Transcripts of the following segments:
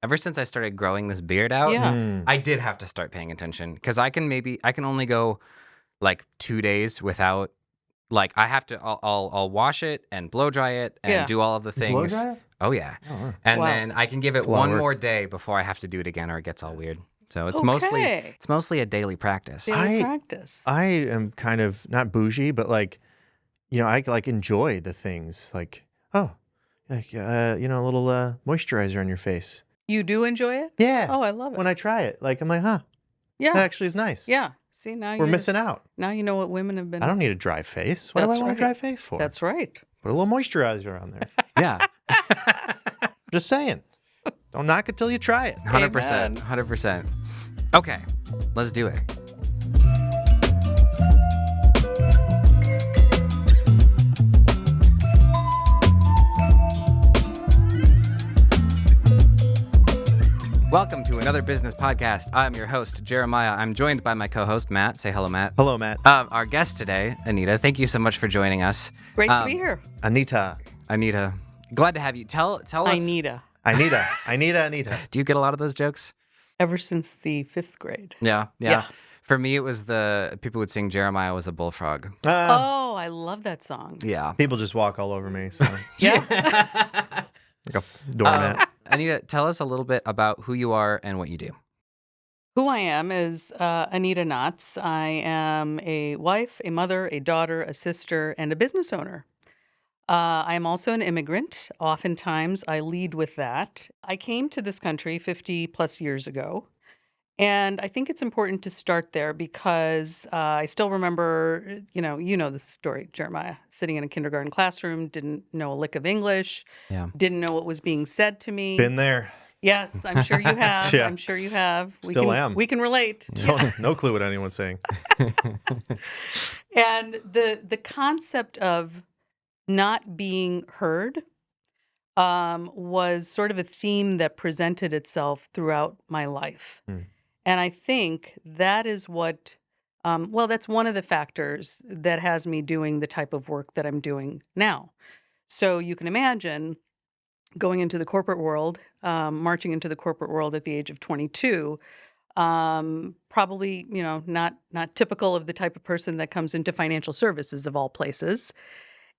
ever since I started growing this beard out, Yeah. I did have to start paying attention because I can only go like 2 days without, like, I'll wash it and blow dry it and do all of the Blow things. dry it? Oh yeah. Oh, And Wow. then I can give it It's a lot of one work. more day before I have to do it again or it gets all weird. So it's Okay. mostly a daily practice. Daily practice. I am kind of not bougie, but like, I like enjoy the things like, a little moisturizer on your face. You do enjoy it? Yeah. Oh, I love it. When I try it, like, I'm like, that Yeah. actually is nice. Yeah. See, now We're missing out. Now you know what women have been. I don't need a dry face. What do I That's want a right. dry face for? That's right. Put a little moisturizer on there. Yeah. Just saying. Don't knock it till you try it. 100%. 100%. Okay. Let's do it. Welcome to another business podcast. I'm your host, Jeremiah. I'm joined by my co-host, Matt. Say hello, Matt. Hello, Matt. Our guest today, Anita. Thank you so much for joining us. Great to be here. Anita. Glad to have you. Tell us. Anita. Anita. Do you get a lot of those jokes? Ever since the 5th grade. Yeah. Yeah. For me, it was the people would sing Jeremiah was a bullfrog. Oh, I love that song. Yeah. People just walk all over me. So. Yeah. Like a doormat. Anita, tell us a little bit about who you are and what you do. Who I am is Anita Knotts. I am a wife, a mother, a daughter, a sister, and a business owner. I am also an immigrant. Oftentimes, I lead with that. I came to this country 50 plus years ago. And I think it's important to start there because I still remember, you know the story, Jeremiah, sitting in a kindergarten classroom, didn't know a lick of English, didn't know what was being said to me. Been there. Yes, I'm sure you have. Yeah. I'm sure you have. Still am. We can relate. No clue what anyone's saying. And the concept of not being heard was sort of a theme that presented itself throughout my life. And I think that is what, that's one of the factors that has me doing the type of work that I'm doing now. So you can imagine going into the corporate world, marching into the corporate world at the age of 22, probably, not typical of the type of person that comes into financial services of all places.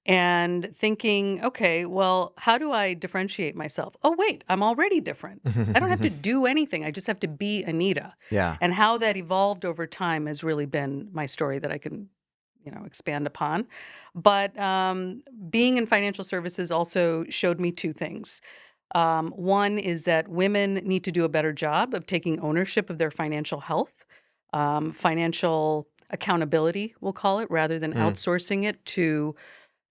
And thinking, okay, well, how do I differentiate myself? Oh, wait, I'm already different. I don't have to do anything. I just have to be Anita. Yeah. And how that evolved over time has really been my story that I can, expand upon. But being in financial services also showed me two things. One is that women need to do a better job of taking ownership of their financial health, financial accountability, we'll call it, rather than outsourcing it to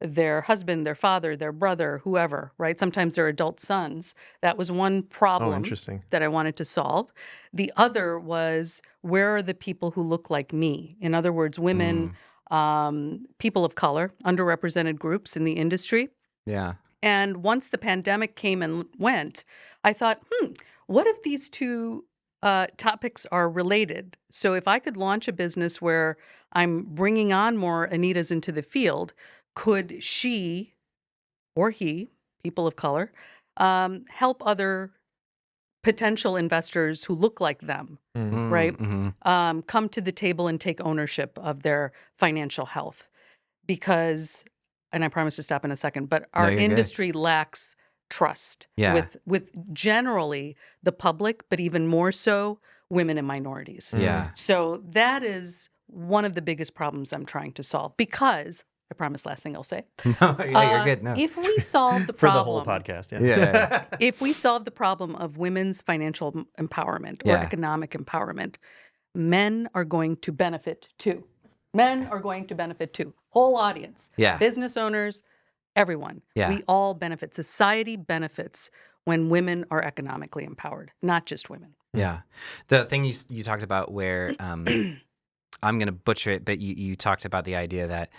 their husband, their father, their brother, whoever, right? Sometimes their adult sons. That was one problem that I wanted to solve. The other was, where are the people who look like me? In other words, women, people of color, underrepresented groups in the industry. Yeah. And once the pandemic came and went, I thought, what if these two topics are related? So if I could launch a business where I'm bringing on more Anitas into the field, could she or he, people of color, help other potential investors who look like them, right? Come to the table and take ownership of their financial health? Because, and I promise to stop in a second, but our industry lacks trust with generally the public, but even more so women and minorities. Yeah. So that is one of the biggest problems I'm trying to solve, because I promise, last thing I'll say. No, you're good. No. If we solve the For problem, the whole podcast, Yeah. if we solve the problem of women's financial empowerment or economic empowerment, men are going to benefit too. Men are going to benefit too. Whole audience. Yeah. Business owners, everyone. Yeah. We all benefit. Society benefits when women are economically empowered, not just women. Yeah. The thing you talked about where I'm going to butcher it, but you talked about the idea that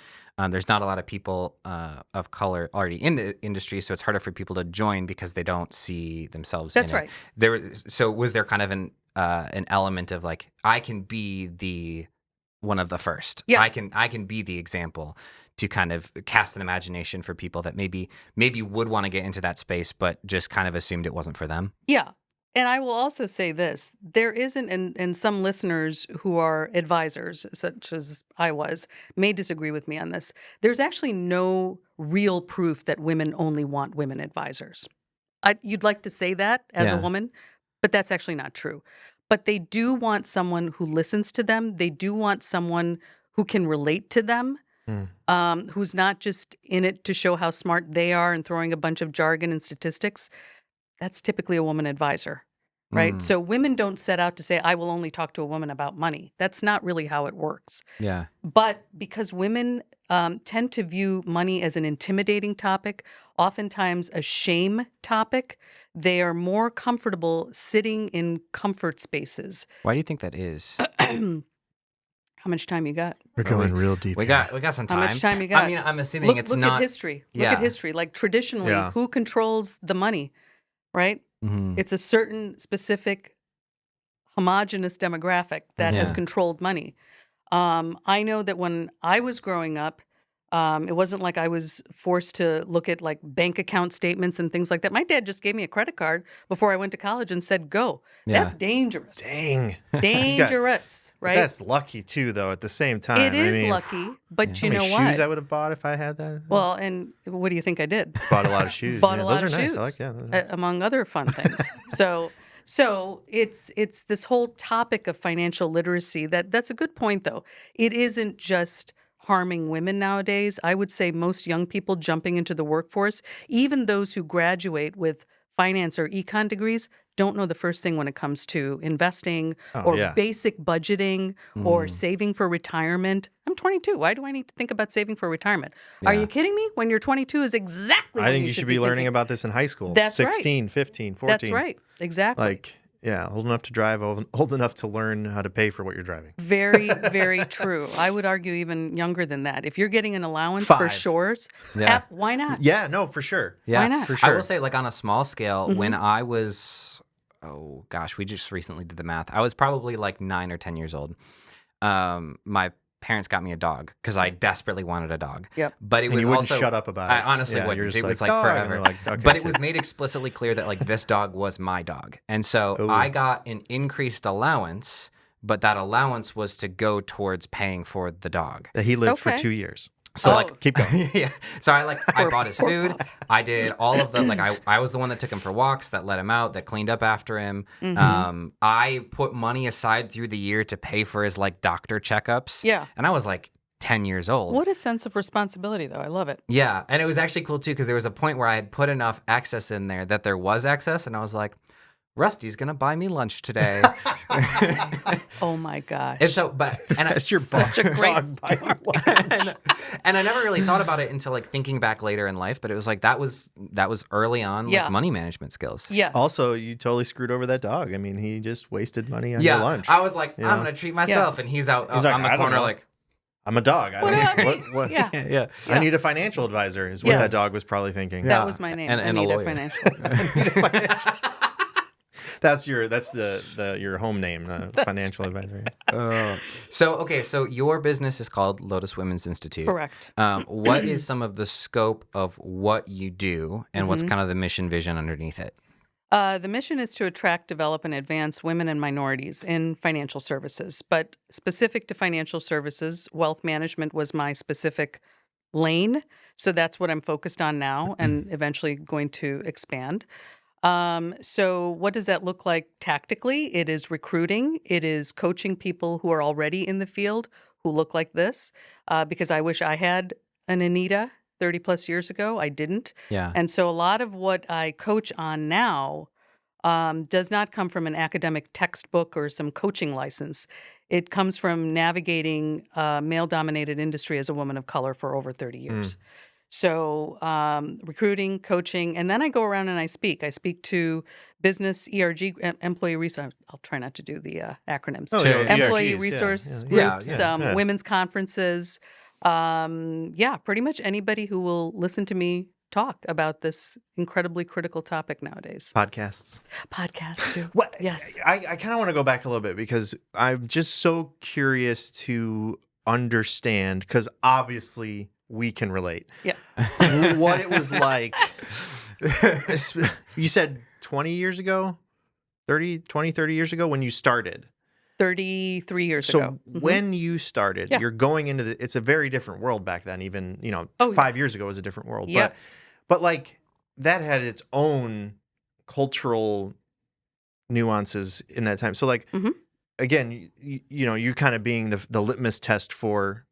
there's not a lot of people of color already in the industry, so it's harder for people to join because they don't see themselves in it. That's right. So was there kind of an element of like, I can be one of the first. Yeah. I can be the example to kind of cast an imagination for people that maybe would want to get into that space, but just kind of assumed it wasn't for them. Yeah. And I will also say this, there isn't, and some listeners who are advisors, such as I was, may disagree with me on this. There's actually no real proof that women only want women advisors. You'd like to say that as a Yeah. woman, but that's actually not true. But they do want someone who listens to them. They do want someone who can relate to them, who's not just in it to show how smart they are and throwing a bunch of jargon and statistics. That's typically a woman advisor, right? Mm. So women don't set out to say, I will only talk to a woman about money. That's not really how it works. Yeah. But because women tend to view money as an intimidating topic, oftentimes a shame topic, they are more comfortable sitting in comfort spaces. Why do you think that is? How much time you got? We're going real deep. We here. got some How time. much time you got? I mean, I'm assuming it's look not. at history. Look Yeah. at history. Like traditionally, Yeah. who controls the money, right? Mhm. It's a certain specific homogenous demographic that has Yeah. controlled money. I know that when I was growing up, it wasn't like I was forced to look at like bank account statements and things like that. My dad just gave me a credit card before I went to college and said, go. Yeah. That's dangerous. Dang. Dangerous, But right? that's lucky too, though. At the same time, It is I mean, lucky, but how you many know shoes I what? would have bought if I had that? Well, and what do you think I did? Bought a lot of shoes. Bought yeah, a lot those of are shoes, nice. I like. Yeah. those are nice. among other fun things. So it's this whole topic of financial literacy. That's a good point, though. It isn't just harming women nowadays. I would say most young people jumping into the workforce, even those who graduate with finance or econ degrees, don't know the first thing when it comes to investing Oh, or yeah. basic budgeting or Mm. saving for retirement. I'm 22. Why do I need to think about saving for retirement? Are Yeah. you kidding me? When you're 22 is exactly I when think you should be learning thinking. about this in high school. That's right. 16, 15, 14. That's right. Exactly. Like, yeah, old enough to drive, old enough to learn how to pay for what you're driving. Very, very true. I would argue even younger than that. If you're getting an allowance for 5. chores, Yeah. why not? Yeah, no, for sure. Yeah. Why not? For I sure. will say, like on a small scale, Mm-hmm. when I was, oh gosh, we just recently did the math. I was probably like 9 or 10 years old. My parents got me a dog because I desperately wanted a dog. Yep. But it And was you wouldn't also shut up about I it. honestly Yeah, you're wouldn't. just It was like, like "Dog," and forever. they're like, "Okay, But it kid." was made explicitly clear that like this dog was my dog, and so Ooh. I got an increased allowance. But that allowance was to go towards paying for the dog. That he lived for Okay. 2 years. So Oh. like, Keep going. yeah. So I Poor- bought his poor food. pup. I did all of the like. I was the one that took him for walks, that let him out, that cleaned up after him. Mhm. I put money aside through the year to pay for his like doctor checkups. Yeah. And I was like 10 years old. What a sense of responsibility, though. I love it. Yeah, and it was actually cool too because there was a point where I had put enough excess in there that there was excess, and I was like, Rusty's gonna buy me lunch today. Oh my gosh. And so, but and That's your Such a dog great buying story. lunch. and I never really thought about it until like thinking back later in life. But it was like that was early on, Yeah. like money management skills. Yes. Also, you totally screwed over that dog. I mean, he just wasted money on Yeah, your lunch. I was like, You I'm know? gonna treat myself, and he's out He's like, on the "I don't corner, know. like, I'm a dog. I What don't do I mean? what- Yeah. yeah, I need a financial advisor, is what Yes. that dog was probably thinking. That Yeah. was my name. And a Anita lawyer. Financial. That's your home name, financial advisor. So your business is called Lotus Women's Institute. Correct. What is some of the scope of what you do, and what's kind of the mission vision underneath it? The mission is to attract, develop, and advance women and minorities in financial services. But specific to financial services, wealth management was my specific lane. So that's what I'm focused on now and eventually going to expand. So what does that look like tactically? It is recruiting. It is coaching people who are already in the field who look like this, because I wish I had an Anita 30 plus years ago. I didn't. Yeah. And so a lot of what I coach on now does not come from an academic textbook or some coaching license. It comes from navigating a male-dominated industry as a woman of color for over 30 years. So recruiting, coaching, and then I go around and I speak. I speak to business, ERG, employee resource. I'll try not to do the acronyms. Oh, Sure. yeah, Employee ERGs, resource yeah. groups, Yeah. women's conferences. Yeah, pretty much anybody who will listen to me talk about this incredibly critical topic nowadays. Podcasts. Podcasts too. What? Yes. I kind of want to go back a little bit because I'm just so curious to understand, because obviously we can relate. Yeah. What it was like. You said 20 years ago? 30 years ago when you started. 33 years So ago. when you started, Yeah. you're going into it's a very different world back then. Even, Oh, 5 years ago was a different world. yes. But like that had its own cultural nuances in that time. So like, Mhm. again, you kind of being the litmus test for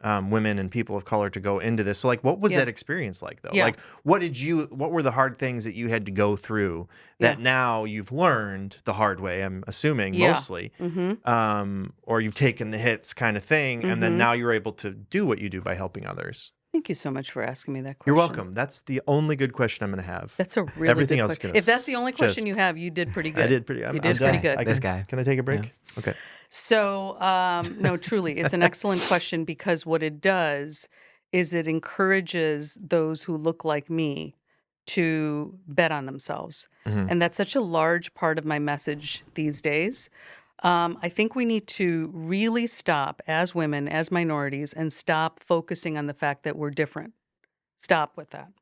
women and people of color to go into this. So like, what was Yeah. that experience like though? Yeah. Like, what were the hard things that you had to go through that Yeah. now you've learned the hard way, I'm assuming Yeah. mostly, Mm-hmm. or you've taken the hits kind of thing. And then Mhm. now you're able to do what you do by helping others. Thank you so much for asking me that question. You're welcome. That's the only good question I'm going to have. That's a really Everything good else is question. gonna If that's the only question just- you have, you did pretty good. I did pretty. You I'm did done. pretty good. This guy. Can I take a break? Okay. So, no, truly, it's an excellent question because what it does is it encourages those who look like me to bet on themselves. Mhm. And that's such a large part of my message these days. I think we need to really stop as women, as minorities, and stop focusing on the fact that we're different. Stop with that,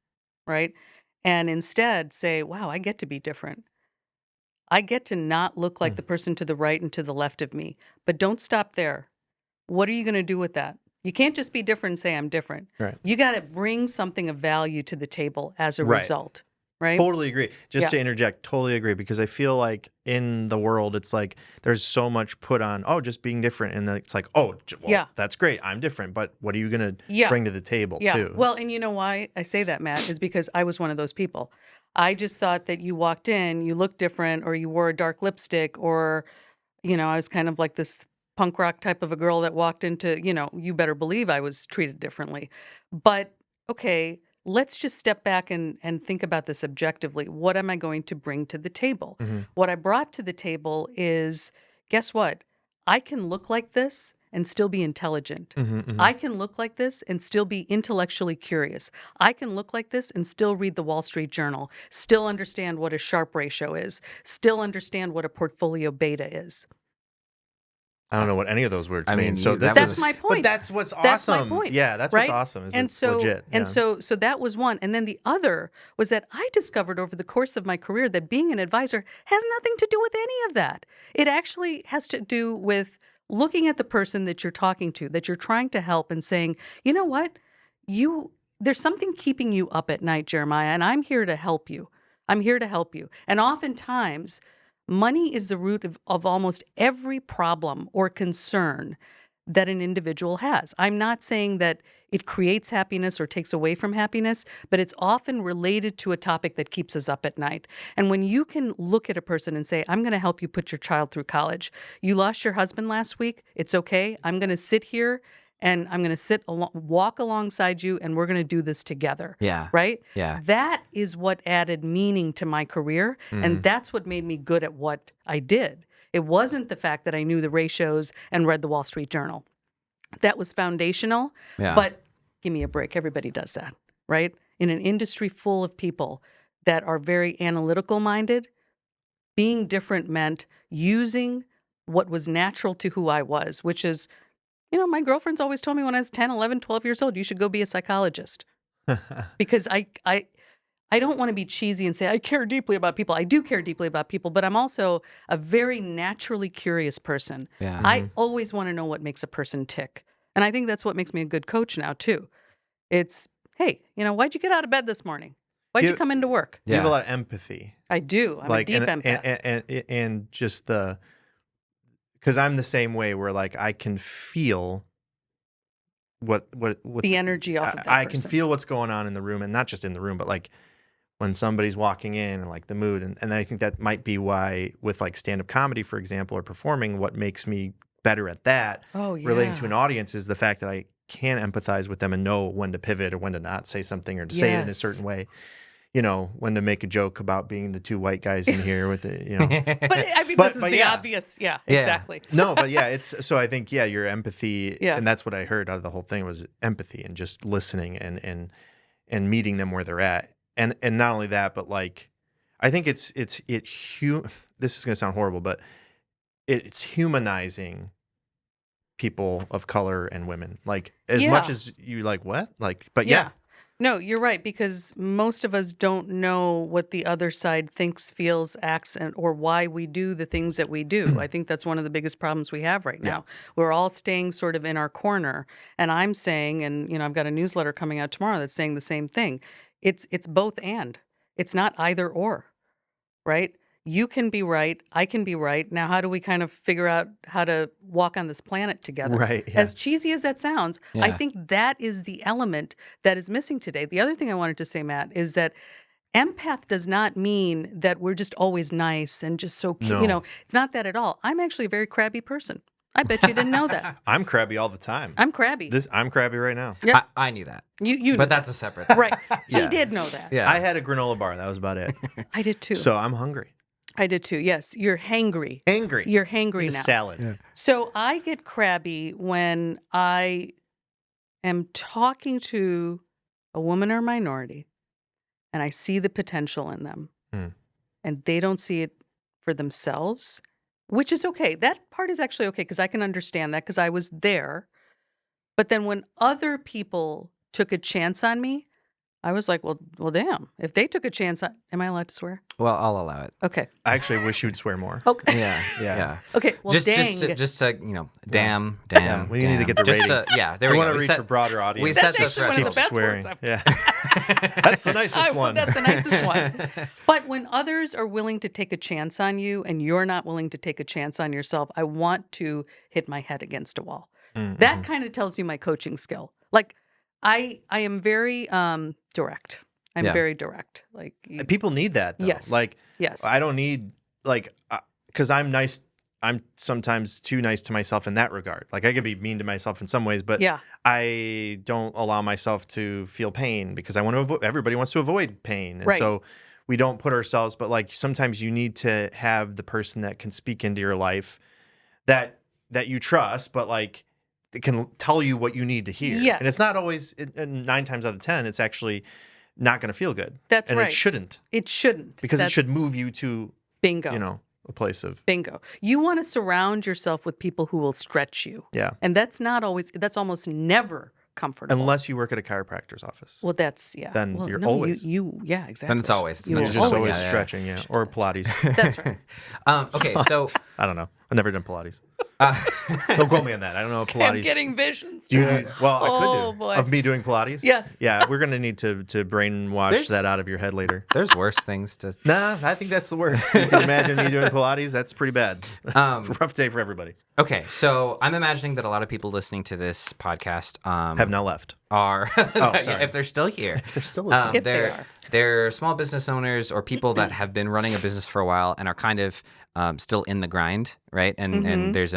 right? And instead say, wow, I get to be different. I get to not look like Mm. the person to the right and to the left of me. But don't stop there. What are you going to do with that? You can't just be different and say I'm different. Right. You got to bring something of value to the table as a Right. result, right? Totally agree. Just Yeah. to interject, totally agree, because I feel like in the world, it's like there's so much put on, just being different. And then it's like, Yeah. that's great. I'm different. But what are you going to Yeah. bring to the table, Yeah. too? Well, and you know why I say that, Matt, is because I was one of those people. I just thought that you walked in, you looked different, or you wore a dark lipstick, or, I was kind of like this punk rock type of a girl that walked into, you better believe I was treated differently. But okay, let's just step back and think about this objectively. What am I going to bring to the table? Mhm. What I brought to the table is, guess what? I can look like this and still be intelligent. Mhm, mhm. I can look like this and still be intellectually curious. I can look like this and still read the Wall Street Journal, still understand what a Sharpe ratio is, still understand what a portfolio beta is. I don't know what any of those words I mean. mean, So you- this that That's was- my But point. that's what's That's my awesome. point, Yeah, that's right? what's awesome. Is And it's so, legit. and Yeah. so that was one. And then the other was that I discovered over the course of my career that being an advisor has nothing to do with any of that. It actually has to do with looking at the person that you're talking to, that you're trying to help, and saying, you know what, there's something keeping you up at night, Jeremiah, and I'm here to help you. I'm here to help you. And oftentimes, money is the root of almost every problem or concern that an individual has. I'm not saying that it creates happiness or takes away from happiness, but it's often related to a topic that keeps us up at night. And when you can look at a person and say, I'm going to help you put your child through college. You lost your husband last week. It's okay. I'm going to sit here and I'm going to walk alongside you, and we're going to do this together. Yeah. Right? Yeah. That is what added meaning to my career. Mhm. And that's what made me good at what I did. It wasn't the fact that I knew the ratios and read the Wall Street Journal. That was foundational. Yeah. But give me a break. Everybody does that, right? In an industry full of people that are very analytical minded, being different meant using what was natural to who I was, which is, my girlfriends always told me when I was 10, 11, 12 years old, you should go be a psychologist. Because I don't want to be cheesy and say I care deeply about people. I do care deeply about people, but I'm also a very naturally curious person. Yeah. I always want to know what makes a person tick. And I think that's what makes me a good coach now too. It's, hey, why'd you get out of bed this morning? Why'd you come into work? You have a Yeah. lot of empathy. I do. I'm a deep empath. And just because I'm the same way where like I can feel what The energy off of that I can person. feel what's going on in the room, and not just in the room, but like when somebody's walking in and like the mood. And I think that might be why with like stand-up comedy, for example, or performing, what makes me better at that relating to an audience is the fact that I can empathize with them and know when to pivot or when to not say something or to say it in a Yes. certain way. When to make a joke about being the two white guys in here with it, But I mean, But- this is but the yeah. obvious. Yeah, Yeah. exactly. No, but yeah, so I think, your empathy, Yeah. and that's what I heard out of the whole thing was empathy and just listening and meeting them where they're at. And not only that, but like, I think this is going to sound horrible, but it's humanizing people of color and women. Like as much Yeah. as you like, what? Like, but Yeah. No, you're right, because most of us don't know what the other side thinks, feels, acts, or why we do the things that we do. I think that's one of the biggest problems we have right now. We're all staying sort of in our corner. And I'm saying, and I've got a newsletter coming out tomorrow that's saying the same thing. It's both and. It's not either or, right? You can be right. I can be right. Now, how do we kind of figure out how to walk on this planet together? Right. Yeah. As cheesy as that sounds, I think that is the element that is missing today. The other thing I wanted to say, Matt, is that empath does not mean that we're just always nice and just so cute. No. It's not that at all. I'm actually a very crabby person. I bet you didn't know that. I'm crabby all the time. I'm crabby. I'm crabby right now. Yep. I knew that. You knew But that. that's a separate thing. Right. He Yeah. did know that. Yeah. I had a granola bar. That was about it. I did too. So I'm hungry. I did too. Yes. You're hangry. Angry. You're hangry Eat a now. salad. Yeah. So I get crabby when I am talking to a woman or minority and I see the potential in them and they don't see it for themselves, which is okay. That part is actually okay because I can understand that because I was there. But then when other people took a chance on me, I was like, well, damn. If they took a chance on, am I allowed to swear? Well, I'll allow it. Okay. I actually wish you would swear more. Okay. Yeah. Yeah. Okay. Well, just dang. damn. Yeah, we need to get the just rating. there We we want go. to We reach set- a broader audience. we That's set the actually one of the threshold. best words Yeah. That's the nicest one. That's the nicest one. But when others are willing to take a chance on you and you're not willing to take a chance on yourself, I want to hit my head against a wall. Mm-hmm. That kind of tells you my coaching skill. Like I am very direct. I'm Yeah. very direct. Like People need that, though. Yes. Like, yes. I don't need, like, because I'm nice. I'm sometimes too nice to myself in that regard. Like, I could be mean to myself in some ways, but Yeah. I don't allow myself to feel pain because I want to avoid, everybody wants to avoid pain. And Right. so we don't put ourselves, but like sometimes you need to have the person that can speak into your life that you trust, but like it can tell you what you need to hear. Yes. And it's not always, and 9 times out of 10, it's actually not going to feel good. That's and right. it shouldn't. It shouldn't. Because it That's should move you to, bingo. A place of, Bingo. You want to surround yourself with people who will stretch you. yeah. And that's almost never comfortable. Unless you work at a chiropractor's office. Well, that's, yeah. Then well, you're no, always. yeah, exactly. Then it's always. It's You not will You're just just always- always yeah. stretching, yeah. Or Pilates. That's right. Okay, so I don't know. I've never done Pilates. uh, Don't quote me on that. I don't know if Pilates. I'm getting visions. Do you John. do? Well, I could Oh, do. boy. Of me doing Pilates? Yes. Yeah, we're going to need to brainwash There's- that out of your head later. there's worse things to. Nah, I think that's the worst. You can imagine me doing Pilates? That's pretty bad. That's a rough day for everybody. Okay, so I'm imagining that a lot of people listening to this podcast Have now left. are, sorry. if they're still here, They're still listening. If they are. they're small business owners or people that have been running a business for a while and are kind of still in the grind, right? And there's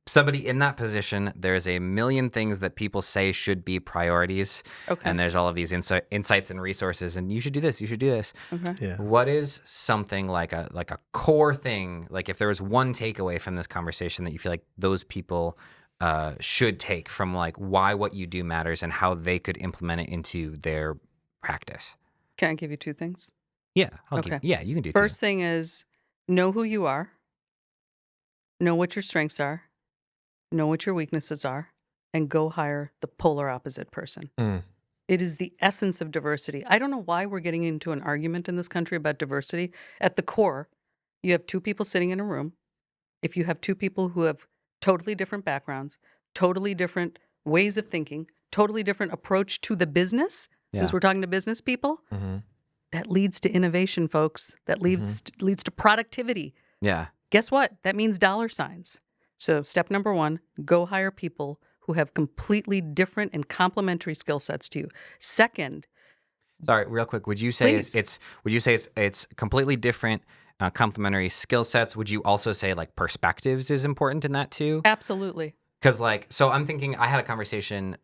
somebody in that position. There's a million things that people say should be priorities, Okay. and there's all of these insights and resources, and you should do this, you should do this. Okay. Yeah. What is something like a core thing? Like if there was one takeaway from this conversation that you feel like those people should take from like why what you do matters and how they could implement it into their practice. Can I give you two things? Yeah. Okay. Yeah, you can do First thing is know who you are, know what your strengths are, know what your weaknesses are, and go hire the polar opposite person. Mm. It is the essence of diversity. I don't know why we're getting into an argument in this country about diversity. At the core, you have two people sitting in a room. If you have two people who have totally different backgrounds, totally different ways of thinking, totally different approach to the business, since Yeah. we're talking to business people, Mhm. that leads to innovation, folks. That leads to productivity. Yeah. Guess what? That means dollar signs. So step number 1, go hire people who have completely different and complementary skill sets to you. Second, Sorry, real quick. Would you say Please. it's completely different complementary skill sets? Would you also say like perspectives is important in that too? absolutely. Because so I'm thinking I had a conversation.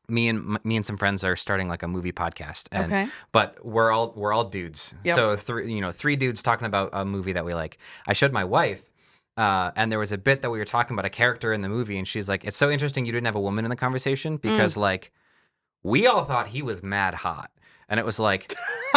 Me and some friends are starting like a movie podcast, and Okay. but we're all dudes. Yep. So three dudes talking about a movie that we like. I showed my wife, and there was a bit that we were talking about a character in the movie, and she's like, "It's so interesting you didn't have a woman in the conversation because like we all thought he was mad hot." And it was like,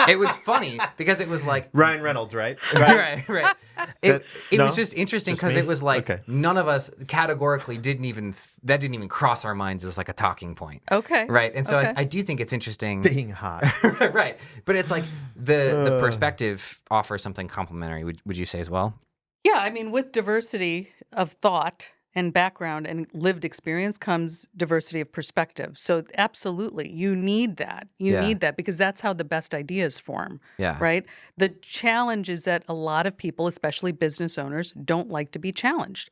it was funny because it was like, Ryan Reynolds, right? right. It No? was just interesting Just because me? it was like Okay. none of us categorically didn't even cross our minds as like a talking point. Okay. Right. And so Okay. I do think it's interesting. Being hot. Right. But it's like the perspective offers something complementary. Would you say as well? Yeah, I mean, with diversity of thought and background and lived experience comes diversity of perspective. So absolutely, you need that. You Yeah. need that because that's how the best ideas form, Yeah. right? The challenge is that a lot of people, especially business owners, don't like to be challenged.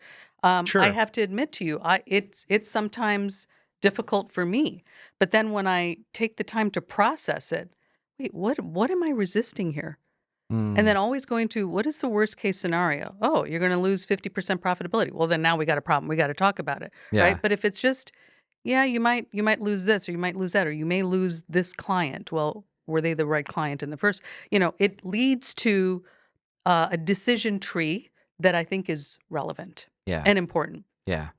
Sure. I have to admit to you, it's sometimes difficult for me. But then when I take the time to process it, wait, what am I resisting here? And then always going to, what is the worst case scenario? Oh, you're going to lose 50% profitability. Well, then now we got a problem. We got to talk about it, Yeah. right? But if it's just, yeah, you might lose this, or you might lose that, or you may lose this client. Well, were they the right client in the first? It leads to a decision tree that I think is relevant Yeah. and important. Yeah.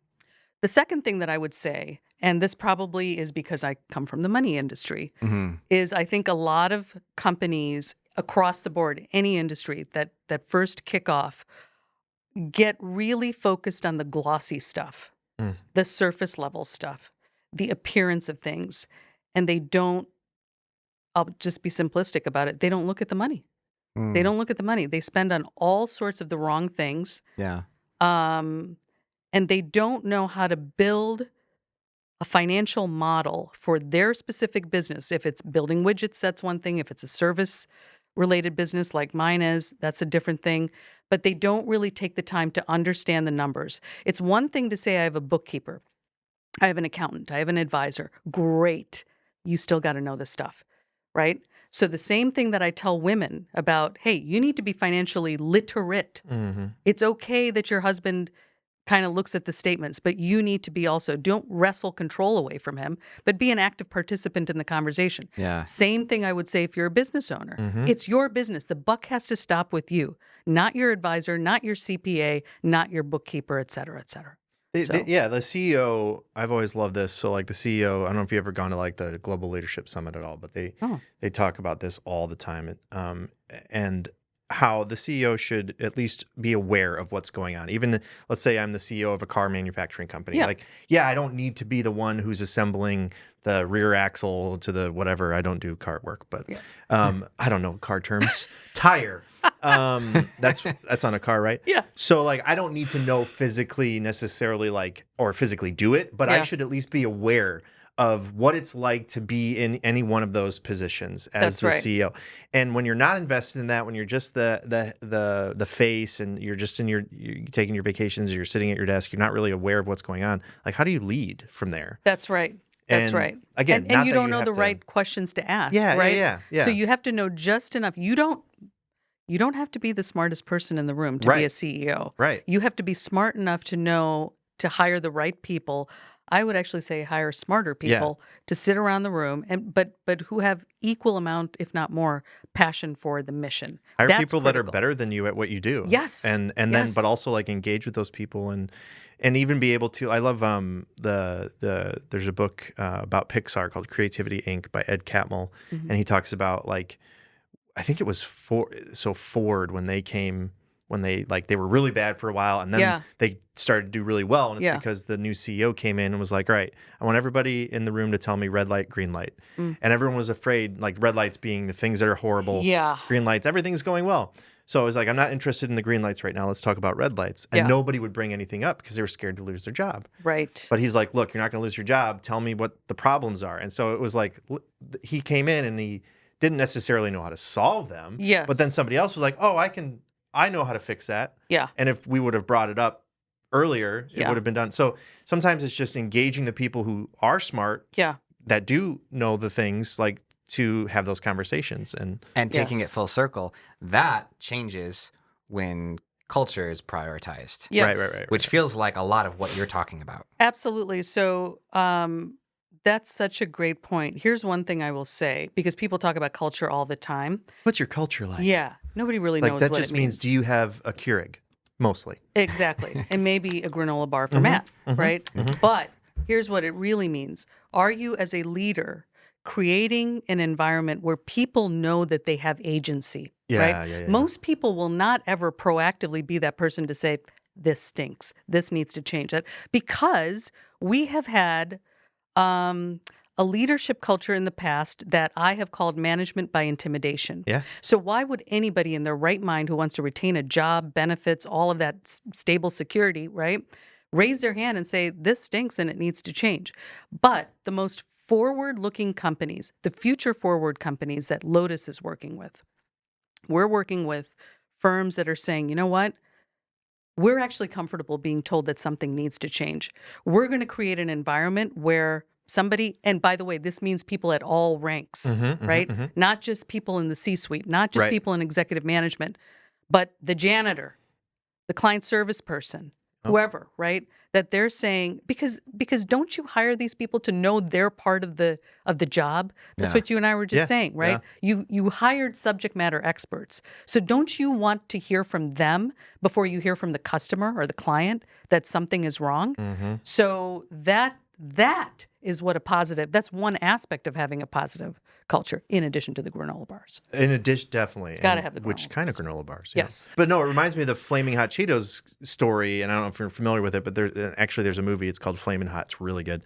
The second thing that I would say, and this probably is because I come from the money industry, is I think a lot of companies across the board, any industry that first kick off, get really focused on the glossy stuff, the surface level stuff, the appearance of things, and they don't, I'll just be simplistic about it, they don't look at the money. They don't look at the money. They spend on all sorts of the wrong things. Yeah. And they don't know how to build a financial model for their specific business. If it's building widgets, that's one thing. If it's a service related business like mine is, that's a different thing. But they don't really take the time to understand the numbers. It's one thing to say, I have a bookkeeper, I have an accountant, I have an advisor. Great. You still got to know this stuff, right? So the same thing that I tell women about, hey, you need to be financially literate. It's okay that your husband kind of looks at the statements, but you need to be also, don't wrestle control away from him, but be an active participant in the conversation. Yeah. Same thing I would say if you're a business owner. It's your business. The buck has to stop with you, not your advisor, not your CPA, not your bookkeeper, et cetera, et cetera. Yeah, the CEO, I've always loved this. So like the CEO, I don't know if you've ever gone to like the Global Leadership Summit at all, but they talk about this all the time. And how the CEO should at least be aware of what's going on. Even let's say I'm the CEO of a car manufacturing company. Yeah. Like, yeah, I don't need to be the one who's assembling the rear axle to the whatever. I don't do car work, but I don't know car terms. Tire. That's on a car, right? Yeah. So like I don't need to know physically necessarily or physically do it, but I Yeah. should at least be aware of what it's like to be in any one of those positions as That's the right. CEO. And when you're not invested in that, when you're just the face and you're just you're taking your vacations, or you're sitting at your desk, you're not really aware of what's going on. Like, how do you lead from there? That's right. That's And right. again, and not you that don't you know have the to- right questions to ask, Yeah, right? yeah. So you have to know just enough. You don't have to be the smartest person in the room to be a Right. CEO. Right. You have to be smart enough to know to hire the right people. I would actually say hire smarter people to sit around the room but who have equal amount, if not more, passion for the mission. Hire That's people that are critical. better than you at what you do. Yes. And then Yes. but also like engage with those people and even be able to. I love there's a book about Pixar called Creativity Inc. by Ed Catmull, and he talks about like I think it was Ford when they came when they were really bad for a while and then they started to do really well, and it's because the new CEO came in and was like, all right, I want everybody in the room to tell me red light, green light. And everyone was afraid, like red lights being the things that are horrible. Yeah. Green lights, everything's going well. So I was like, I'm not interested in the green lights right now. Let's talk about red lights. And nobody would bring anything up because they were scared to lose their job. Right. But he's like, look, you're not going to lose your job. Tell me what the problems are. And so it was like he came in and he didn't necessarily know how to solve them. Yes. But then somebody else was like, oh, I know how to fix that. Yeah. And if we would have brought it up earlier, it Yeah. would have been done. So sometimes it's just engaging the people who are smart, Yeah. that do know the things, like to have those conversations. And taking it Yes. full circle, that changes when culture is prioritized. Yes. Right. Which feels like a lot of what you're talking about. Absolutely. So that's such a great point. Here's one thing I will say, because people talk about culture all the time. What's your culture like? Yeah. Nobody really Like knows that what just it means, means. do you have a Keurig? Mostly. Exactly. And maybe a granola bar for Matt, right? But here's what it really means. Are you, as a leader, creating an environment where people know that they have agency, right? Yeah. Most people will not ever proactively be that person to say, this stinks, this needs to change it, because we have had a leadership culture in the past that I have called management by intimidation. Yeah. So why would anybody in their right mind who wants to retain a job, benefits, all of that stable security, right, raise their hand and say, this stinks and it needs to change? But the most forward-looking companies, the future-forward companies that Lotus is working with, we're working with firms that are saying, you know what? We're actually comfortable being told that something needs to change. We're going to create an environment where somebody, and by the way, this means people at all ranks, right? Not just people in the C-suite, not just Right. people in executive management, but the janitor, the client service person, whoever, right? That they're saying, because don't you hire these people to know they're part of the job? That's Yeah. what you and I were just Yeah, saying, right? You hired subject matter experts. So don't you want to hear from them before you hear from the customer or the client that something is wrong? So that is what that's one aspect of having a positive culture, in addition to the granola bars. In addition, definitely. Gotta And have the which granola kind of bars. granola bars? Yes. But no, it reminds me of the Flaming Hot Cheetos story, and I don't know if you're familiar with it, but there's a movie. It's called Flaming Hot. It's really good.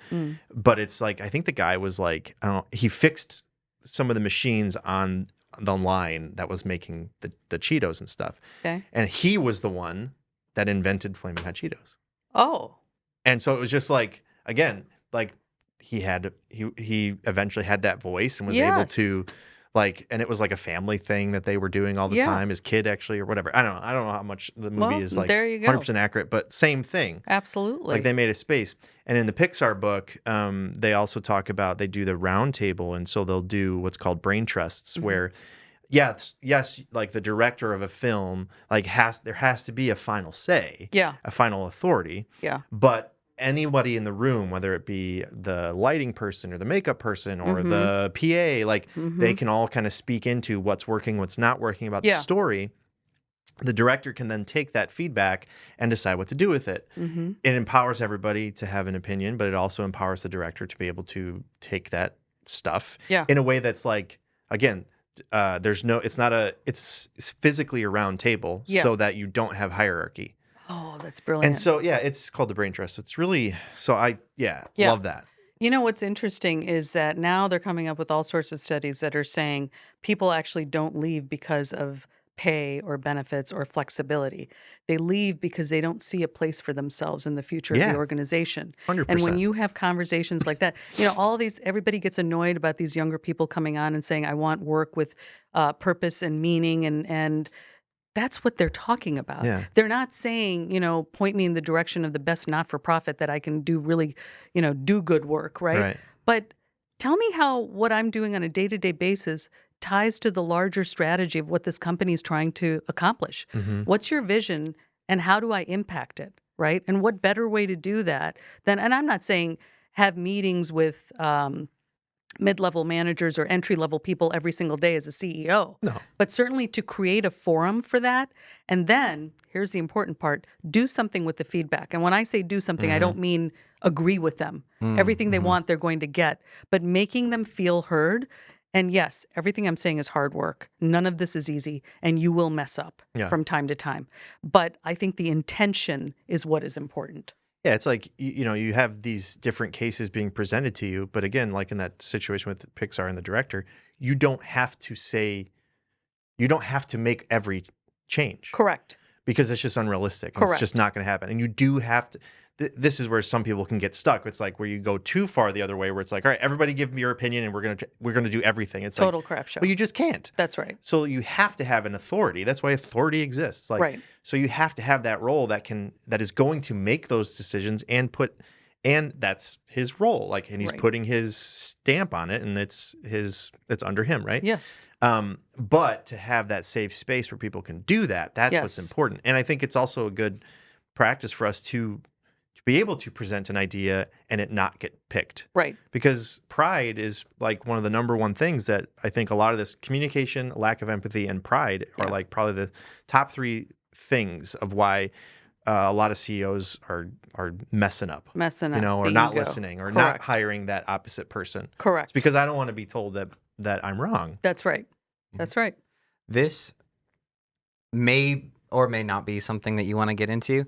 But it's like, I think the guy was like, I don't know, he fixed some of the machines on the line that was making the Cheetos and stuff. Okay. And he was the one that invented Flaming Hot Cheetos. Oh. And so it was just like, again, like he eventually had that voice and was able Yes. to, like, and it was like a family thing that they were doing all the Yeah. time, his kid actually, or whatever. I don't know how much the movie Well, is like there you go. 100% accurate, but same thing. Absolutely. Like they made a space. And in the Pixar book, they also talk about, they do the round table. And so they'll do what's called brain trusts where, yes, like the director of a film, like there has to be a final say, Yeah. a final authority. Yeah. But anybody in the room, whether it be the lighting person or the makeup person or the PA, like they can all kind of speak into what's working, what's not working about the story. The director can then take that feedback and decide what to do with it. It empowers everybody to have an opinion, but it also empowers the director to be able to take that stuff in a way that's like, again, it's physically a round table so that you don't have hierarchy. Oh, that's brilliant. And so, it's called the brain trust. It's really, so love that. You know, what's interesting is that now they're coming up with all sorts of studies that are saying people actually don't leave because of pay or benefits or flexibility. They leave because they don't see a place for themselves in the future of the organization. 100%. And when you have conversations like that, everybody gets annoyed about these younger people coming on and saying, I want work with purpose and meaning, and that's what they're talking about. Yeah. They're not saying, point me in the direction of the best not-for-profit that I can do really, do good work, right? But tell me how what I'm doing on a day-to-day basis ties to the larger strategy of what this company is trying to accomplish. What's your vision and how do I impact it, right? And what better way to do that than, and I'm not saying have meetings with mid-level managers or entry-level people every single day as a CEO. No. But certainly to create a forum for that. And then, here's the important part, do something with the feedback. And when I say do something, I don't mean agree with them. Everything they want, they're going to get. But making them feel heard. And yes, everything I'm saying is hard work. None of this is easy. And you will mess up from time to time. But I think the intention is what is important. Yeah, it's like, you have these different cases being presented to you. But again, like in that situation with Pixar and the director, you don't have to make every change. Correct. Because it's just unrealistic. Correct. It's just not going to happen. And you do have to, this is where some people can get stuck. It's like where you go too far the other way, where it's like, all right, everybody give me your opinion and we're going to do everything. It's Total like, crap show. But you just can't. That's right. So you have to have an authority. That's why authority exists. Like, Right. So you have to have that role that is going to make those decisions and that's his role. Like, and he's putting his stamp on it, and it's under him, right? Yes. But to have that safe space where people can do that, that's what's important. And I think it's also a good practice for us to be able to present an idea and it not get picked. Right. Because pride is like one of the number one things that I think a lot of this communication, lack of empathy, and pride are like probably the top three things of why a lot of CEOs are messing up, Messing up. or not Bingo. listening or not Correct. hiring that opposite person. It's Correct. because I don't want to be told that I'm wrong. That's right. That's right. This may or may not be something that you want to get into,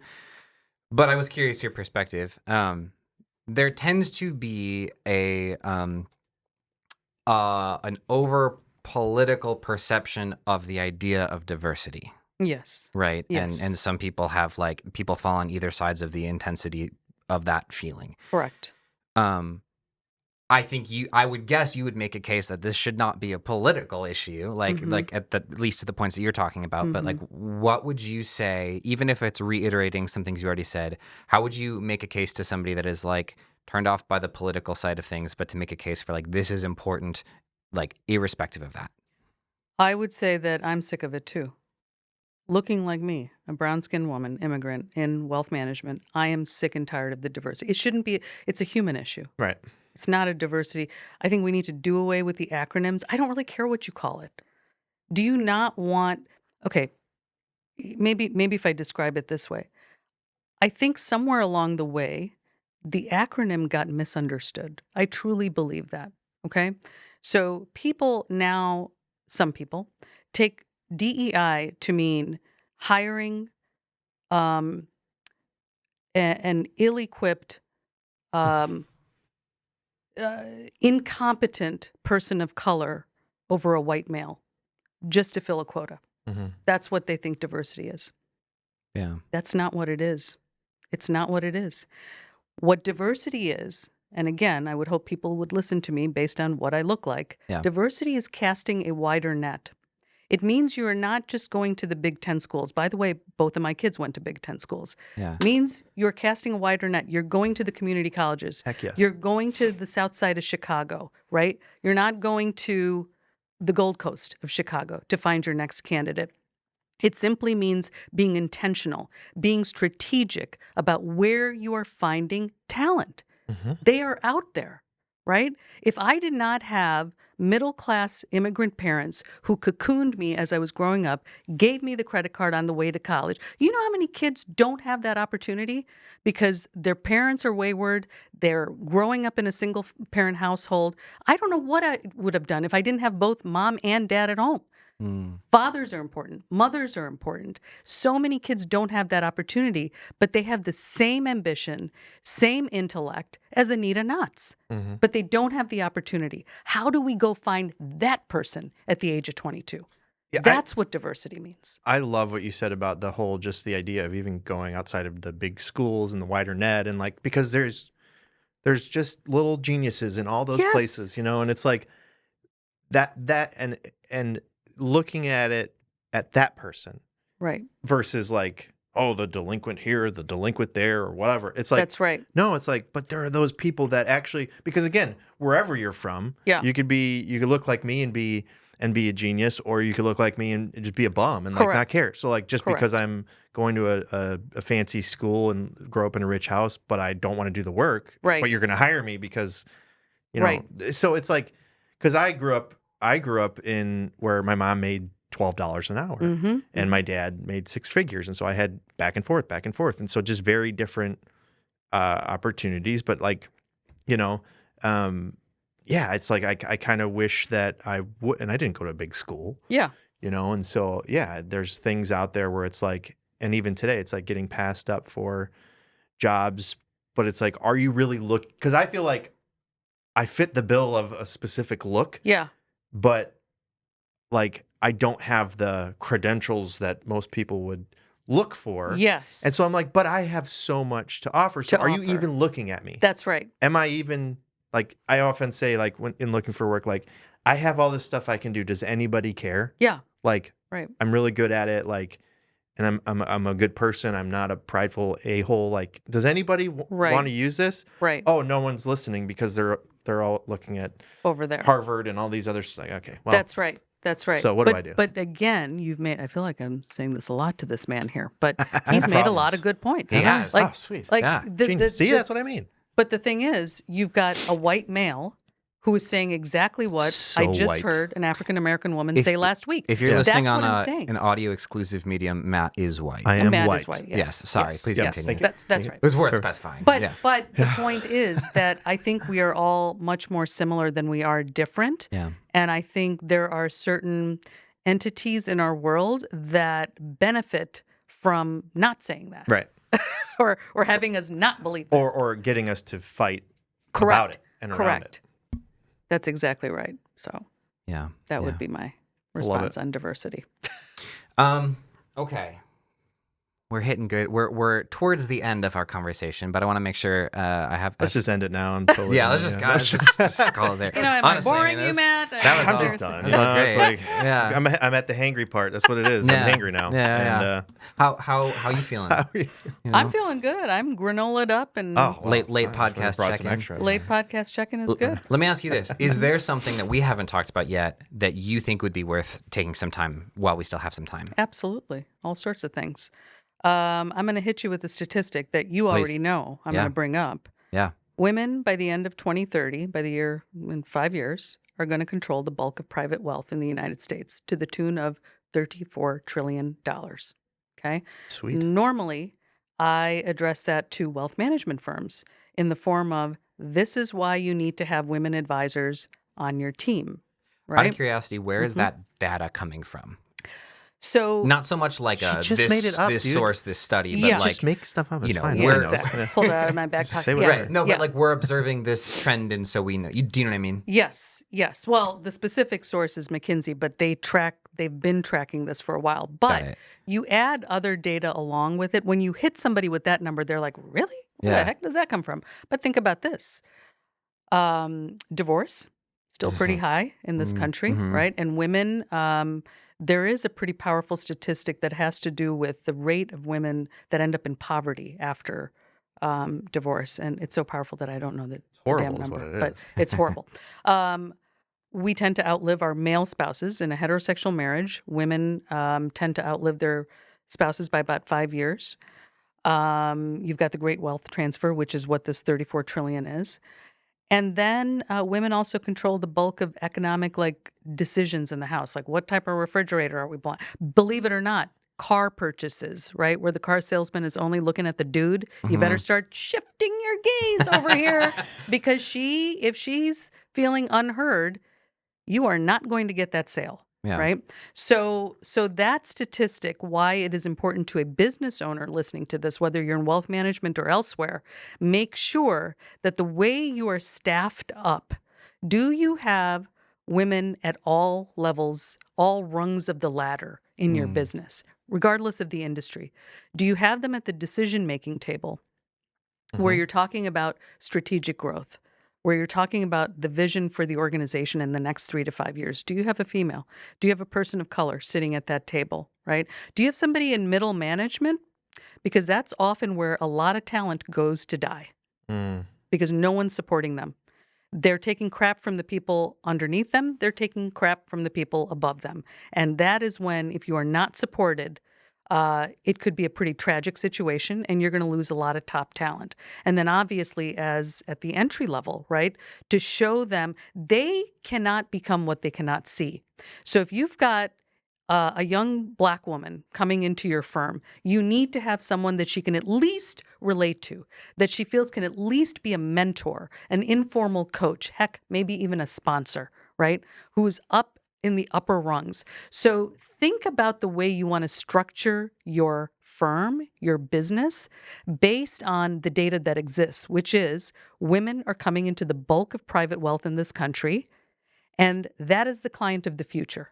but I was curious your perspective. There tends to be an over political perception of the idea of diversity, Yes. right? Yes. And some people have people fall on either sides of the intensity of that feeling. Correct. I would guess you would make a case that this should not be a political issue, like at least to the points that you're talking about. But what would you say, even if it's reiterating some things you already said, how would you make a case to somebody that is turned off by the political side of things, but to make a case for this is important, irrespective of that? I would say that I'm sick of it too. Looking like me, a brown-skinned woman, immigrant in wealth management, I am sick and tired of the diversity. It shouldn't be. It's a human issue. Right. It's not a diversity. I think we need to do away with the acronyms. I don't really care what you call it. Do you not want, okay, maybe if I describe it this way. I think somewhere along the way, the acronym got misunderstood. I truly believe that, okay? So people now, some people, take DEI to mean hiring an ill-equipped, incompetent person of color over a white male just to fill a quota. That's what they think diversity is. Yeah. That's not what it is. It's not what it is. What diversity is, and again, I would hope people would listen to me based on what I look like. Yeah. Diversity is casting a wider net. It means you are not just going to the Big Ten schools. By the way, both of my kids went to Big Ten schools. Yeah. Means you're casting a wider net. You're going to the community colleges. Heck yes. You're going to the south side of Chicago, right? You're not going to the Gold Coast of Chicago to find your next candidate. It simply means being intentional, being strategic about where you are finding talent. They are out there, right? If I did not have middle-class immigrant parents who cocooned me as I was growing up, gave me the credit card on the way to college, you know how many kids don't have that opportunity because their parents are wayward, they're growing up in a single-parent household. I don't know what I would have done if I didn't have both mom and dad at home. Fathers are important. Mothers are important. So many kids don't have that opportunity, but they have the same ambition, same intellect as Anita Knotts, but they don't have the opportunity. How do we go find that person at the age of 22? Yeah, That's what diversity means. I love what you said about the whole, just the idea of even going outside of the big schools and the wider net, and because there's just little geniuses in all those Yes. places, and it's like that and looking at it at that person Right. versus the delinquent here, the delinquent there, or whatever. It's like, That's right. no, it's like, but there are those people that actually, because again, wherever you're from, Yeah. you could look like me and be a genius, or you could look like me and just be a bum and not Correct. care. So just Correct. because I'm going to a fancy school and grow up in a rich house, but I don't want to do the work, Right. but you're going to hire me because, Right. So it's like, because I grew up in where my mom made $12 an hour and my dad made six figures. And so I had back and forth. And so just very different opportunities. But it's like I kind of wish that I would, and I didn't go to a big school. Yeah. And so, there's things out there where it's like, and even today, it's like getting passed up for jobs, but it's like, are you really because I feel like I fit the bill of a specific look. Yeah. But I don't have the credentials that most people would look for. Yes. And so I'm like, but I have so much to offer. So are you even looking at me? That's right. Am I even, I often say, when in looking for work, I have all this stuff I can do. Does anybody care? Yeah. Right. I'm really good at it. And I'm a good person. I'm not a prideful a-hole. Does anybody want to use this? Right. Oh, no one's listening because they're all looking at over there, Harvard and all these others. Okay, well, that's right. That's right. So what do I do? But again, I feel like I'm saying this a lot to this man here, but he's made a lot of good points. He has. Oh, sweet. Like Yeah. See, that's what I mean. But the thing is, you've got a white male who is saying exactly what I So just white. heard an African-American woman If- say last week. If you're Yeah. listening That's on what I'm saying. an audio exclusive medium, Matt is white. I am Matt white. is white. Yes, sorry, please Yes, continue. thank you. That's right. It was worth Sure. specifying. But yeah. but the point is that I think we are all much more similar than we are different. Yeah. And I think there are certain entities in our world that benefit from not saying that. Right. or having us not believe that. Or getting us to fight about Correct. it and around Correct. it. That's exactly right. So Yeah. that yeah. would be my Love response it. on diversity. Okay. We're hitting good. We're towards the end of our conversation, but I want to make sure I have. Let's just end it now. I'm totally yeah, let's just just call it there. You know, am I Honestly, boring mean, you, Matt? that was I'm awesome. just done. That was It's great. like, yeah. I'm at the hangry part. That's what it is. Yeah. I'm hangry now. Yeah, And, How you feeling? how are you? You know? I'm feeling good. I'm granolaed up and Oh, well, Late I podcast brought some check-in. extra. late podcast check-in is good. Let me ask you this: is there something that we haven't talked about yet that you think would be worth taking some time while we still have some time? Absolutely. All sorts of things. I'm going to hit you with a statistic that you Please. already know I'm Yeah. going to bring up. Yeah. Women, by the end of 2030, by the year in 5 years, are going to control the bulk of private wealth in the United States to the tune of $34 trillion. Okay? Sweet. Normally, I address that to wealth management firms in the form of this is why you need to have women advisors on your team. Out Right? of curiosity, where is that data coming from? So Not so much like She a just this, made it up, this dude. source, this study, but Yeah. like Just make stuff up. It's you know, fine. yeah, we're- Nobody knows. exactly. Pulled it out of my back Just pocket. say Yeah. whatever. right. No, Yeah. but like we're observing this trend, and so we know. Do you know what I mean? Yes, yes. Well, the specific source is McKinsey, but they've been tracking this for a while. But it. you add other data along with it. When you hit somebody with that number, they're like, really? Where Yeah. the heck does that come from? But think about this. Divorce, still pretty high in this country, mhm. right? And women, there is a pretty powerful statistic that has to do with the rate of women that end up in poverty after divorce. And it's so powerful that I don't know the horrible damn is number, what it but is. it's horrible. We tend to outlive our male spouses in a heterosexual marriage. Women tend to outlive their spouses by about 5 years. You've got the great wealth transfer, which is what this 34 trillion is. And then women also control the bulk of economic decisions in the house, like what type of refrigerator are we buying? Believe it or not, car purchases, right? Where the car salesman is only looking at the dude. You better start shifting your gaze over here because if she's feeling unheard, you are not going to get that sale. Yeah. Right. So that statistic, why it is important to a business owner listening to this, whether you're in wealth management or elsewhere, make sure that the way you are staffed up, do you have women at all levels, all rungs of the ladder in your business, regardless of the industry? Do you have them at the decision-making table where you're talking about strategic growth? Where you're talking about the vision for the organization in the next 3 to 5 years. Do you have a female? Do you have a person of color sitting at that table, right? Do you have somebody in middle management? Because that's often where a lot of talent goes to die because no one's supporting them. They're taking crap from the people underneath them. They're taking crap from the people above them. And that is when, if you are not supported, it could be a pretty tragic situation and you're going to lose a lot of top talent. And then obviously as at the entry level, right, to show them they cannot become what they cannot see. So if you've got a young Black woman coming into your firm, you need to have someone that she can at least relate to, that she feels can at least be a mentor, an informal coach, heck, maybe even a sponsor, right, who's up in the upper rungs. So think about the way you want to structure your firm, your business, based on the data that exists, which is women are coming into the bulk of private wealth in this country, and that is the client of the future.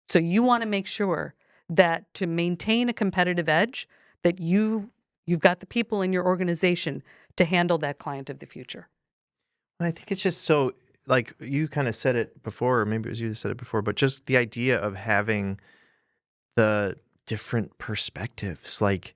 So you want to make sure that to maintain a competitive edge, that you've got the people in your organization to handle that client of the future. I think it's just so, like you kind of said it before, or maybe it was you that said it before, but just the idea of having the different perspectives, like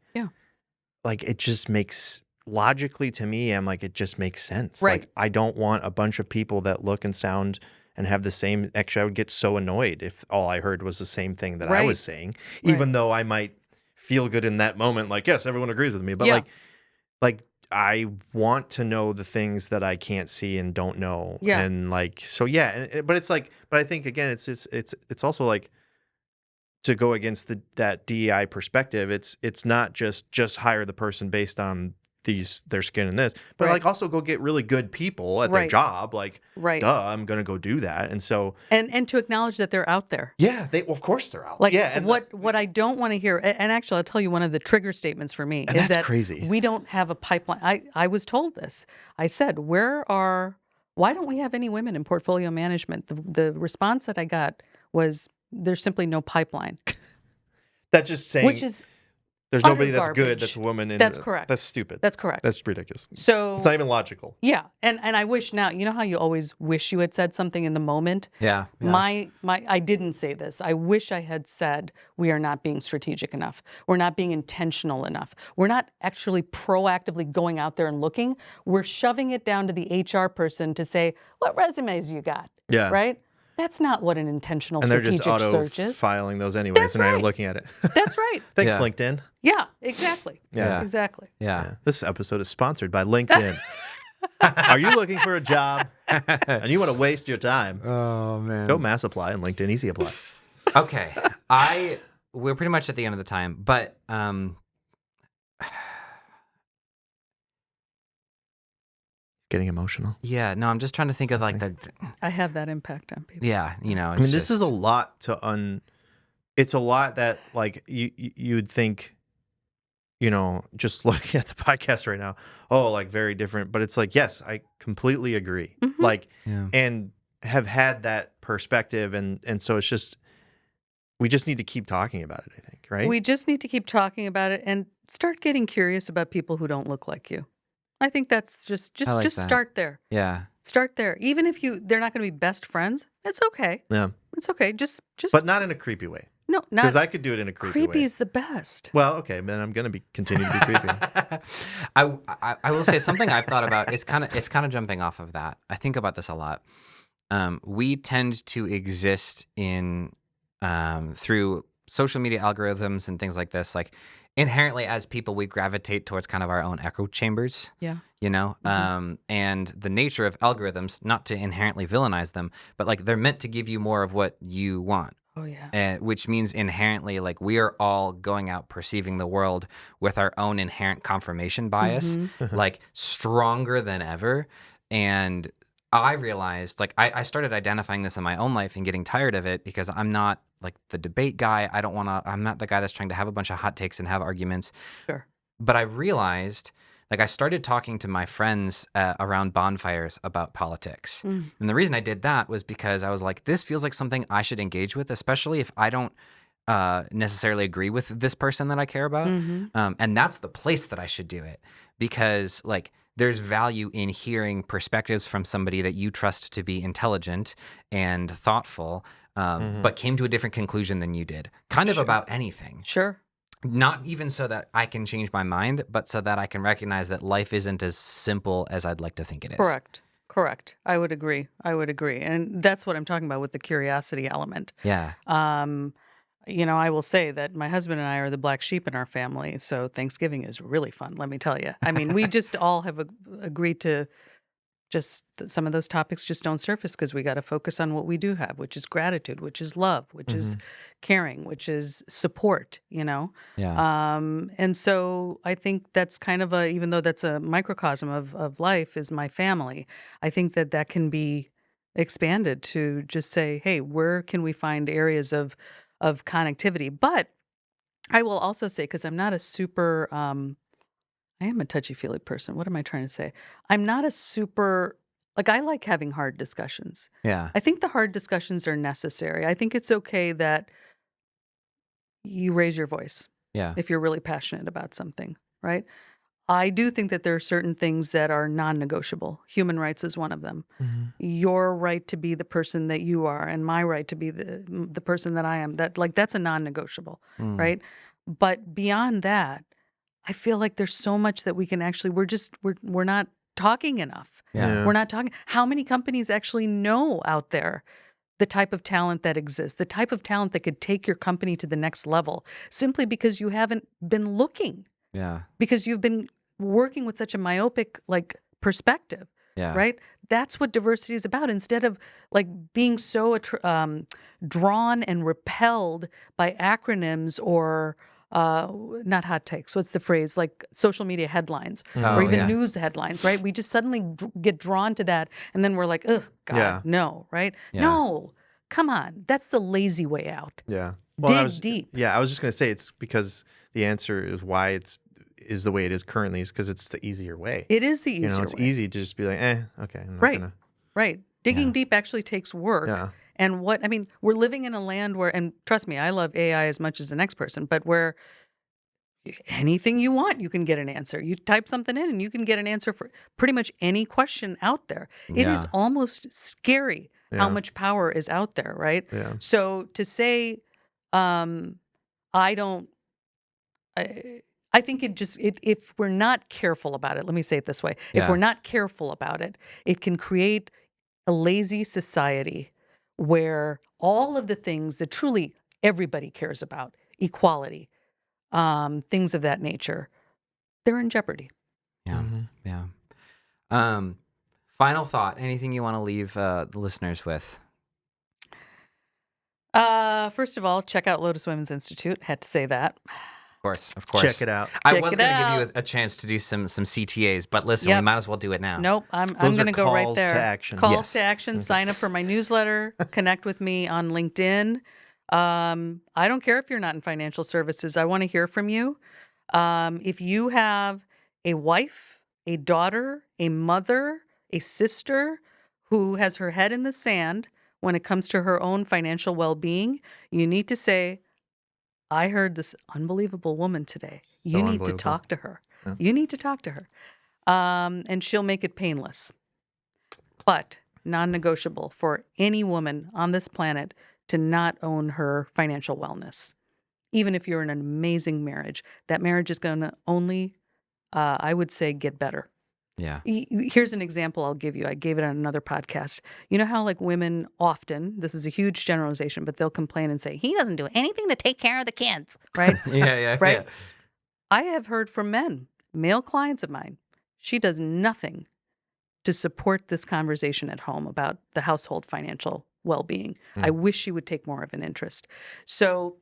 it just makes logically to me, I'm like, it just makes sense. Right. Like I don't want a bunch of people that look and sound and have the same. Actually, I would get so annoyed if all I heard was the same thing that I was saying, even though I might feel good in that moment. Like, yes, everyone agrees with me, but like I want to know the things that I can't see and don't know. Yeah. And like, so yeah, but it's like, but I think again, it's also like, to go against that DEI perspective, it's not just hire the person based on their skin and this, but Right. like also go get really good people at their Right. job. Like, Right. duh, I'm gonna go do that. And so And to acknowledge that they're out there. yeah, well, of course they're out. Like Yeah, and what I don't want to hear, and actually I'll tell you one of the trigger statements for me And is that's that crazy. we don't have a pipeline. I was told this. I said, why don't we have any women in portfolio management? The response that I got was there's simply no pipeline. That's just saying Which is there's utter nobody that's good garbage. that's a woman. That's correct. That's stupid. That's correct. That's ridiculous. So It's not even logical. yeah, and I wish now, you know how you always wish you had said something in the moment? Yeah. My I didn't say this. I wish I had said we are not being strategic enough. We're not being intentional enough. We're not actually proactively going out there and looking. We're shoving it down to the HR person to say, what resumes you got? Yeah. Right? That's not what an intentional And they're just strategic search is. filing those anyways. That's They're not even right. looking at it. That's right. Thanks, Yeah. LinkedIn. Yeah, exactly. Yeah. Exactly. Yeah. This episode is sponsored by LinkedIn. Are you looking for a job and you want to waste your time? Oh man. Go mass apply on LinkedIn. Easy apply. Okay. We're pretty much at the end of the time, but Getting emotional. yeah, no, I'm just trying to think of like I have that impact on people. yeah, you know, I it's mean, this is a just- lot it's a lot that like you'd think, you know, just looking at the podcast right now, oh, like very different. But it's like, yes, I completely agree. Mhm. Like, Yeah. and have had that perspective. And so it's just, we just need to keep talking about it, I think, right? We just need to keep talking about it and start getting curious about people who don't look like you. I think that's just I like that. start there. Yeah. Start there. Even if they're not going to be best friends, it's okay. Yeah. It's okay. Just But not in a creepy way. no, Because not I could do it in a creepy creepy way. is the best. Well, okay, then I'm going to continue to be creepy. I will say something I've thought about. It's kind of jumping off of that. I think about this a lot. We tend to exist in through social media algorithms and things like this. Like inherently, as people, we gravitate towards kind of our own echo chambers. Yeah. You know, and the nature of algorithms, not to inherently villainize them, but like they're meant to give you more of what you want. Oh yeah. Which means inherently, like we are all going out perceiving the world with our own inherent confirmation bias, like stronger than ever. And I realized, like, I started identifying this in my own life and getting tired of it because I'm not like the debate guy. I'm not the guy that's trying to have a bunch of hot takes and have arguments. Sure. But I realized, like, I started talking to my friends around bonfires about politics. And the reason I did that was because I was like, this feels like something I should engage with, especially if I don't necessarily agree with this person that I care about. And that's the place that I should do it because, like, there's value in hearing perspectives from somebody that you trust to be intelligent and thoughtful, but came to a different conclusion than you did, kind of about anything. Sure. Not even so that I can change my mind, but so that I can recognize that life isn't as simple as I'd like to think it is. Correct. I would agree. And that's what I'm talking about with the curiosity element. Yeah. You know, I will say that my husband and I are the black sheep in our family, so Thanksgiving is really fun, let me tell you. I mean, we just all have agreed to just some of those topics just don't surface because we got to focus on what we do have, which is gratitude, which is love, which is caring, which is support, you know? Yeah. And so I think that's kind of even though that's a microcosm of life is my family, I think that can be expanded to just say, hey, where can we find areas of connectivity? But I will also say, because I'm not a super, I am a touchy-feely person. What am I trying to say? I'm not a super, like, I like having hard discussions. Yeah. I think the hard discussions are necessary. I think it's okay that you raise your voice Yeah. if you're really passionate about something, right? I do think that there are certain things that are non-negotiable. Human rights is one of them. Your right to be the person that you are and my right to be the person that I am, that's a non-negotiable, right? But beyond that, I feel like there's so much that we can actually, we're not talking enough. Yeah. We're not talking. How many companies actually know out there the type of talent that exists, the type of talent that could take your company to the next level simply because you haven't been looking, Yeah. because you've been working with such a myopic perspective, Yeah. right? That's what diversity is about. Instead of being so drawn and repelled by acronyms or not hot takes. What's the phrase? Like social media headlines or Oh, even yeah. news headlines, right? We just suddenly get drawn to that, and then we're like, "Ugh, God, Yeah. no!" Right? Yeah. No, come on. That's the lazy way out. Yeah. Dig deep. Yeah, I was just going to say it's because the answer is why is the way it is currently is because it's the easier way. It is the easier You know, it's way. easy to just be like, okay, I'm not Right. gonna. Right. Digging Yeah. deep actually takes work. Yeah. And we're living in a land where, and trust me, I love AI as much as the next person, but where anything you want, you can get an answer. You type something in and you can get an answer for pretty much any question out there. It is Yeah. almost scary how Yeah. much power is out there, right? Yeah. So to say, I don't, I think if we're not careful about it, let me say it this way. If Yeah. we're not careful about it, it can create a lazy society where all of the things that truly everybody cares about, equality, things of that nature, they're in jeopardy. Yeah. Mhm. Yeah. Final thought. Anything you want to leave the listeners with? First of all, check out Lotus Women's Institute. Had to say that. Of course. Of course. Check it out. I Check was it going to give you out. a chance to do some CTAs, but listen, we Yep. might as well do it now. Nope, I'm Those going are to go right calls there. to action. Calls Yes. to action. Sign up for my newsletter. Connect with me on LinkedIn. I don't care if you're not in financial services. I want to hear from you. If you have a wife, a daughter, a mother, a sister who has her head in the sand when it comes to her own financial well-being, you need to say, I heard this unbelievable woman today. You need to unbelievable. talk to her. Yeah. You need to talk to her. And she'll make it painless, but non-negotiable for any woman on this planet to not own her financial wellness. Even if you're in an amazing marriage, that marriage is going to only, I would say, get better. Yeah. Here's an example I'll give you. I gave it on another podcast. You know how women often, this is a huge generalization, but they'll complain and say, he doesn't do anything to take care of the kids, right? Yeah. Right? I have heard from men, male clients of mine, she does nothing to support this conversation at home about the household financial well-being. I wish she would take more of an interest. So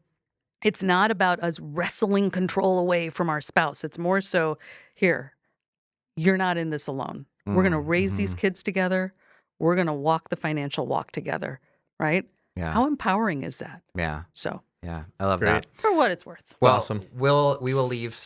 it's not about us wrestling control away from our spouse. It's more so, here, you're not in this alone. We're going to raise these kids together. We're going to walk the financial walk together, right? Yeah. How empowering is that? Yeah. So, Yeah. I love Great. that. for what it's worth. Well, awesome. we will leave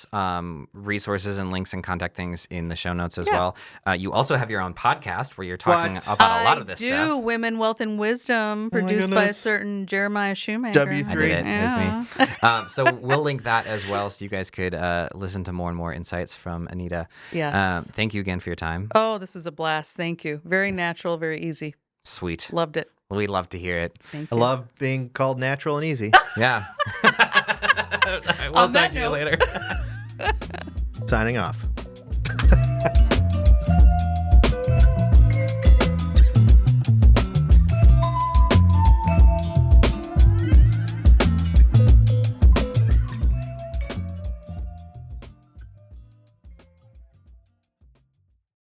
resources and links and contact things in the show notes as Yeah. well. You also have your own podcast where you're talking about a lot of this I do. stuff. Women, Wealth, and Wisdom, my produced by a goodness. certain Jeremiah Shumaker. W3. I did it. Yeah. It's me. So we'll link that as well, so you guys could listen to more and more insights from Anita. Yes. Thank you again for your time. Oh, this was a blast. Thank you. Very natural, very easy. Sweet. Loved it. We'd love to hear it. Thank I you. love being called natural and easy. Yeah. We'll On talk that to you note. later. Signing off.